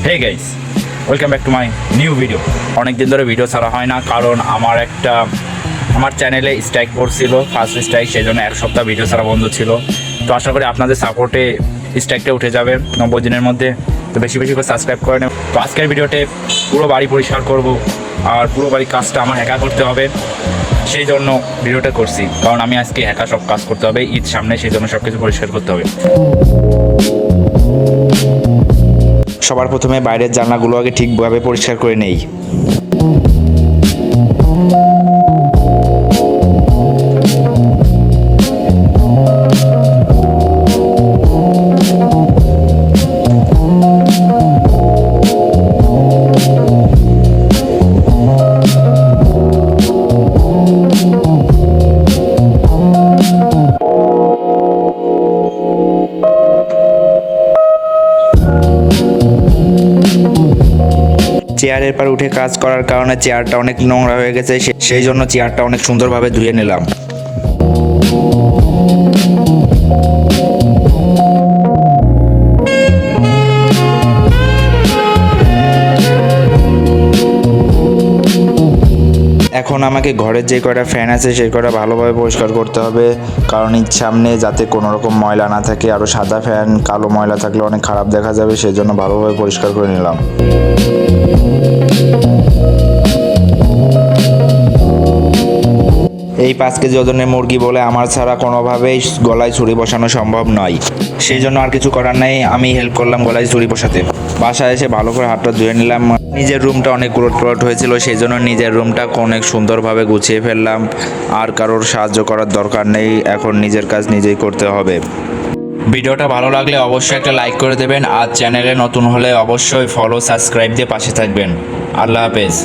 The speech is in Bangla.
Hey guys, welcome back to my new video. অনেক দিন ধরে ভিডিও ছাড়া হয় না, কারণ আমার চ্যানেলে স্ট্রাইক পড়ছিল, ফার্স্ট স্ট্রাইক, সেই জন্য এক সপ্তাহ ভিডিও ছাড়া বন্ধ ছিল। তো আশা করি আপনাদের সাপোর্টে স্ট্রাইকটা উঠে যাবে 90 দিনের মধ্যে। তো বেশি বেশি করে সাবস্ক্রাইব করে নেব। তো আজকের ভিডিওতে পুরো বাড়ি পরিষ্কার করব, আর পুরো বাড়ির কাজটা আমার একা করতে হবে, সেই জন্য ভিডিওটা করছি। কারণ আমি আজকে একা সব কাজ করতে হবে, ঈদ সামনে, সেই জন্য সব কিছু পরিষ্কার করতে হবে। সবার প্রথমে বাইরের জানলাগুলো আগে ঠিকভাবে পরিষ্কার করে নেই। চেয়ারের পর উঠে কাজ করার কারণে চেয়ারটা অনেক নোংরা হয়ে গেছে, সেই জন্য চেয়ারটা অনেক সুন্দরভাবে ধুয়ে নিলাম। এখন আমাকে ঘরের যে কয়টা ফ্যান আছে সেই কয়টা ভালোভাবে পরিষ্কার করতে হবে, কারণ ঈদ সামনে যাতে কোনো রকম ময়লা না থাকে। আরও সাদা ফ্যান কালো ময়লা থাকলে অনেক খারাপ দেখা যাবে, সেই জন্য ভালোভাবে পরিষ্কার করে নিলাম। এই 5 কেজি ওজনের মুরগি বলে আমার ছাড়া কোনোভাবেই গলায় ছুরি বসানো সম্ভব নয়, সেই জন্য আর কিছু করার নেই, আমি হেল্প করলাম গলায় ছুরি বসাতে। বাসায় এসে ভালো করে হাতটা ধুয়ে নিলাম। নিজের রুমটা অনেক উলট হয়েছিল, সেই জন্য নিজের রুমটা অনেক সুন্দরভাবে গুছিয়ে ফেললাম। আর কারোর সাহায্য করার দরকার নেই, এখন নিজের কাজ নিজেই করতে হবে। ভিডিওটা ভালো লাগলে অবশ্যই একটা লাইক করে দেবেন, আর চ্যানেলে নতুন হলে অবশ্যই ফলো সাবস্ক্রাইব দিয়ে পাশে থাকবেন। আল্লাহ হাফেজ।